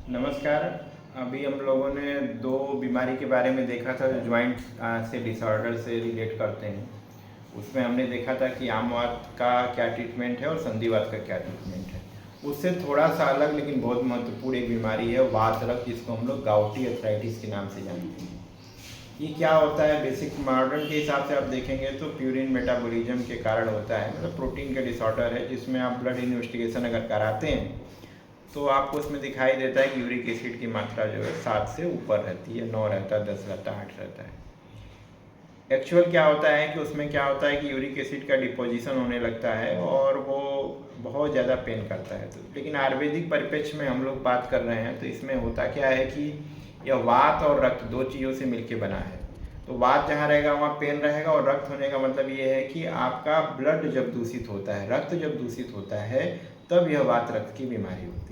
नमस्कार। अभी हम लोगों ने दो बीमारी के बारे में देखा था जो ज्वाइंट से डिसऑर्डर से रिलेट करते हैं। उसमें हमने देखा था कि आमवात का क्या ट्रीटमेंट है और संधिवात का क्या ट्रीटमेंट है। उससे थोड़ा सा अलग लेकिन बहुत महत्वपूर्ण एक बीमारी है वात रक्त, जिसको हम लोग गाउटी अर्थराइटिस के नाम से जानते हैं। ये क्या होता है? बेसिक मॉडर्न के हिसाब से आप देखेंगे तो प्यूरिन मेटाबॉलिज्म के कारण होता है, मतलब प्रोटीन का डिसऑर्डर है, जिसमें आप ब्लड इन्वेस्टिगेशन अगर कराते हैं तो आपको उसमें दिखाई देता है कि यूरिक एसिड की मात्रा जो है 7 से ऊपर रहती है, 9 रहता है, 10 रहता है, 8 रहता है। एक्चुअल क्या होता है कि उसमें क्या होता है कि यूरिक एसिड का डिपोजिशन होने लगता है और वो बहुत ज़्यादा पेन करता है। तो लेकिन आयुर्वेदिक परिप्रेक्ष्य में हम लोग बात कर रहे हैं तो इसमें होता क्या है कि यह वात और रक्त दो चीज़ों से मिलके बना है। तो वात जहाँ रहेगा वहाँ पेन रहेगा, और रक्त होने का मतलब ये है कि आपका ब्लड जब दूषित होता है, रक्त जब दूषित होता है, तब यह वात रक्त की बीमारी होती है।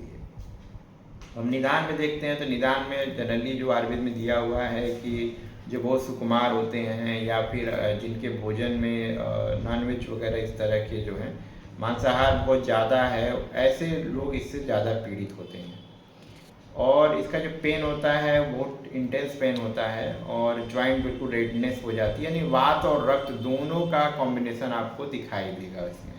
हम निदान में देखते हैं तो निदान में जनरली जो आयुर्वेद में दिया हुआ है कि जो बहुत सुकुमार होते हैं या फिर जिनके भोजन में नॉनवेज वगैरह इस तरह के जो हैं, मांसाहार बहुत ज़्यादा है, ऐसे लोग इससे ज़्यादा पीड़ित होते हैं। और इसका जो पेन होता है बहुत इंटेंस पेन होता है और ज्वाइंट बिल्कुल रेडनेस हो जाती है, यानी वात और रक्त दोनों का कॉम्बिनेशन आपको दिखाई देगा इसमें।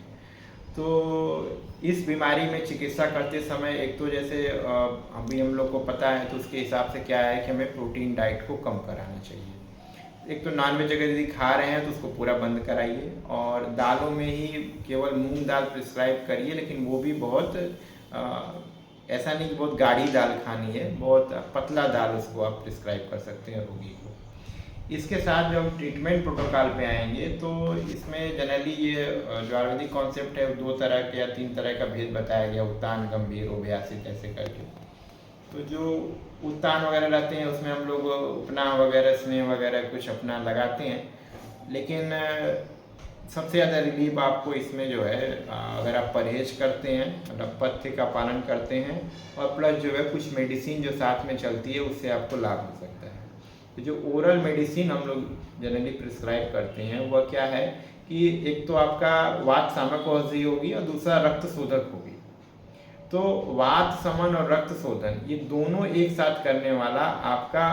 तो इस बीमारी में चिकित्सा करते समय एक तो जैसे अभी हम लोग को पता है तो उसके हिसाब से क्या है कि हमें प्रोटीन डाइट को कम कराना चाहिए। एक तो नॉनवेज अगर यदि खा रहे हैं तो उसको पूरा बंद कराइए, और दालों में ही केवल मूंग दाल प्रिस्क्राइब करिए, लेकिन वो भी बहुत ऐसा नहीं कि बहुत गाढ़ी दाल खानी है, बहुत पतला दाल उसको आप प्रिस्क्राइब कर सकते हैं रोगी को। इसके साथ जब हम ट्रीटमेंट प्रोटोकॉल पे आएंगे तो इसमें जनरली ये जो आयुर्वेदिक कॉन्सेप्ट है दो तरह के या तीन तरह का भेद बताया गया, उत्तान गंभीर उभयासित ऐसे करके। तो जो उत्तान वगैरह रहते हैं उसमें हम लोग उपनाह वगैरह स्नेह वगैरह कुछ अपना लगाते हैं, लेकिन सबसे ज़्यादा रिलीफ आपको इसमें जो है अगर आप परहेज करते हैं, मतलब पथ्य का पालन करते हैं, और प्लस जो है कुछ मेडिसिन जो साथ में चलती है उससे आपको लाभ हो सकता है। तो जो ओरल मेडिसिन हम लोग जनरली प्रिस्क्राइब करते हैं वह क्या है कि एक तो आपका वात शामक औषधि होगी और दूसरा रक्त शोधक होगी। तो वात शमन और रक्त शोधन ये दोनों एक साथ करने वाला आपका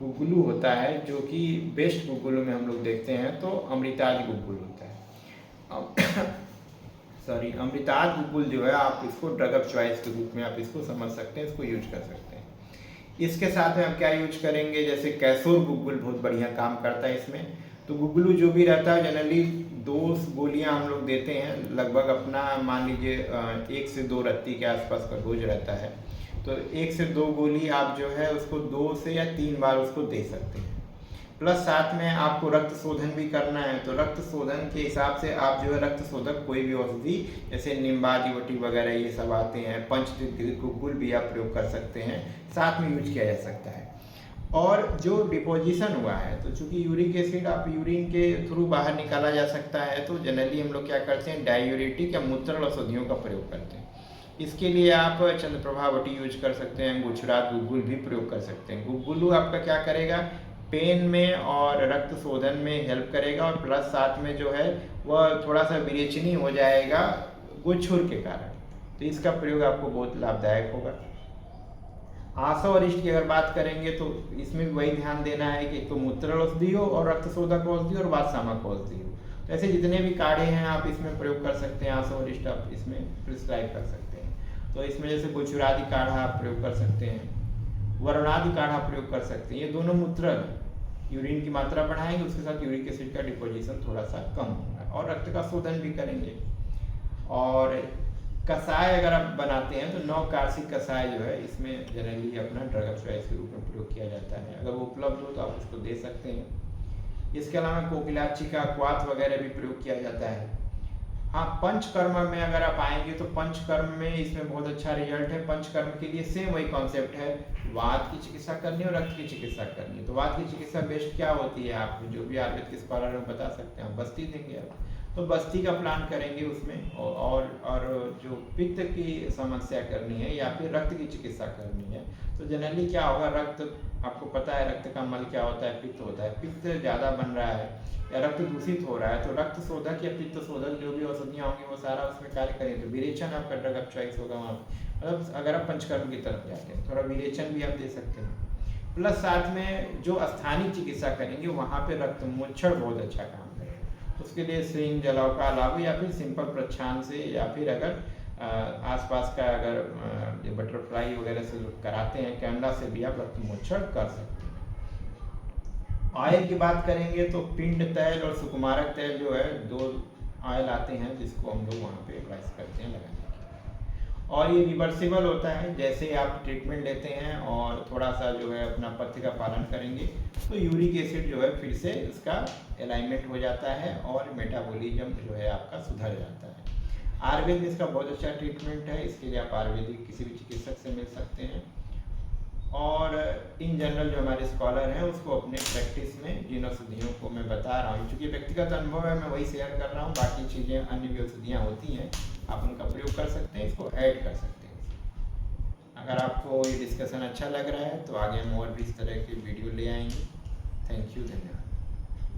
गुगुलू होता है, जो कि बेस्ट गुगुलू में हम लोग देखते हैं तो अमृताज गुगुल होता है। सॉरी, अमृताज गुगुल जो है आप इसको ड्रग ऑफ चॉइस के रूप में आप इसको समझ सकते हैं, इसको यूज कर सकते हैं। इसके साथ में हम क्या यूज करेंगे, जैसे कैसोर गुगुल बहुत बढ़िया काम करता है इसमें। तो गुगुलू जो भी रहता है जनरली 2 गोलियां हम लोग देते हैं, लगभग अपना मान लीजिए 1 से 2 रत्ती के आसपास का डोज रहता है। तो 1 से 2 गोली आप जो है उसको 2 से या 3 बार उसको दे सकते हैं। प्लस साथ में आपको रक्त शोधन भी करना है, तो रक्त शोधन के हिसाब से आप जो है रक्त शोधक कोई भी औषधि जैसे निम्बादिवटी वगैरह ये सब आते हैं, पंचतीर्थ गुगुल भी आप प्रयोग कर सकते हैं, साथ में यूज किया जा सकता है। और जो डिपोजिशन हुआ है, तो चूंकि यूरिक एसिड आप यूरिन के थ्रू बाहर निकाला जा सकता है, तो जनरली हम लोग क्या करते हैं डायूरेटिक या मूत्र औषधियों का प्रयोग करते हैं। इसके लिए आप चंद्रप्रभावटी यूज कर सकते हैं, गुजरात गुगुल भी प्रयोग कर सकते हैं। गुगुलू आपका क्या करेगा, पेन में और रक्त शोधन में हेल्प करेगा, और प्लस साथ में जो है वह थोड़ा सा विरेचनी हो जाएगा गुच्छुर के कारण। तो इसका प्रयोग आपको बहुत लाभदायक होगा। आशा और इष्ट की अगर बात करेंगे तो इसमें भी वही ध्यान देना है कि एक तो मूत्र औषधि हो और रक्त शोधक औषधि और वात शामक औषधि हो। तो ऐसे जितने भी काढ़े हैं आप इसमें प्रयोग कर सकते हैं, आशा और इष्ट आप इसमें प्रिस्क्राइब कर सकते हैं। तो इसमें जैसे गुच्छुरादि काढ़ा आप प्रयोग कर सकते हैं, वरुणादि काढ़ा प्रयोग कर सकते हैं। ये दोनों मूत्र यूरिन की मात्रा बढ़ाएंगे, उसके साथ यूरिक एसिड का डिपोजिशन थोड़ा सा कम होगा, और रक्त का शोधन भी करेंगे। और कषाय अगर आप बनाते हैं तो 9 कार्सिक कषाय जो है इसमें जनरली अपना ड्रग ऑफ चॉइस के रूप में प्रयोग किया जाता है। अगर वो उपलब्ध हो तो आप उसको दे सकते हैं। इसके अलावा कोकिलाची का क्वाथ वगैरह भी प्रयोग किया जाता है। हाँ, पंचकर्म में अगर आप आएंगे तो पंचकर्म में इसमें बहुत अच्छा रिजल्ट है। पंचकर्म के लिए सेम वही कॉन्सेप्ट है, वात की चिकित्सा करनी है और रक्त की चिकित्सा करनी है। तो वात की चिकित्सा बेस्ट क्या होती है, आप जो भी आयुर्वेद के स्कॉलर है बता सकते हैं, बस्ती देंगे आप, तो बस्ती का प्लान करेंगे उसमें। और जो पित्त की समस्या करनी है या फिर रक्त की चिकित्सा करनी है, तो जनरली क्या होगा, रक्त आपको पता है रक्त का मल क्या होता है, पित्त होता है। पित्त ज़्यादा बन रहा है या रक्त दूषित हो रहा है, तो रक्त शोधक या पित्त शोधक जो भी औषधियाँ होंगी वो सारा उसमें कार्य करें, तो विरेचन आपका ड्रग ऑफ चॉइस होगा वहाँ। मतलब अगर आप पंचकर्म की तरफ जाते हैं थोड़ा विरेचन भी आप दे सकते हैं। प्लस साथ में जो स्थानीय चिकित्सा करेंगे वहाँ पे रक्त मोक्षण बहुत अच्छा काम करेगा। उसके लिए सिंग जलाव का अलावा या फिर सिंपल प्रक्षालन से, या फिर अगर आसपास का अगर बटरफ्लाई वगैरह से कराते हैं कैमरा से भी आप रक्त मोक्षण कर सकते हैं। ऑयल की बात करेंगे तो पिंड तैल और सुकुमारक तैल जो है 2 ऑयल आते हैं जिसको हम लोग वहाँ पे एडवाइस करते हैं लगाने की। और ये रिवर्सिबल होता है, जैसे आप ट्रीटमेंट लेते हैं और थोड़ा सा जो है अपना पथ्य का पालन करेंगे तो यूरिक एसिड जो है फिर से इसका अलाइनमेंट हो जाता है और मेटाबॉलिज्म जो है आपका सुधर जाता है। आयुर्वेद में इसका बहुत अच्छा ट्रीटमेंट है, इसके लिए आप आयुर्वेदिक किसी भी चिकित्सक से मिल सकते हैं। और इन जनरल जो हमारे स्कॉलर हैं उसको अपने प्रैक्टिस में जिन औषधियों को मैं बता रहा हूँ, चूँकि व्यक्तिगत अनुभव है मैं वही शेयर कर रहा हूँ, बाकी चीज़ें अन्य भी औषधियाँ होती हैं आप उनका प्रयोग कर सकते हैं, इसको ऐड कर सकते हैं। अगर आपको ये डिस्कशन अच्छा लग रहा है तो आगे हम और भी इस तरह के वीडियो ले आएंगे। थैंक यू, धन्यवाद।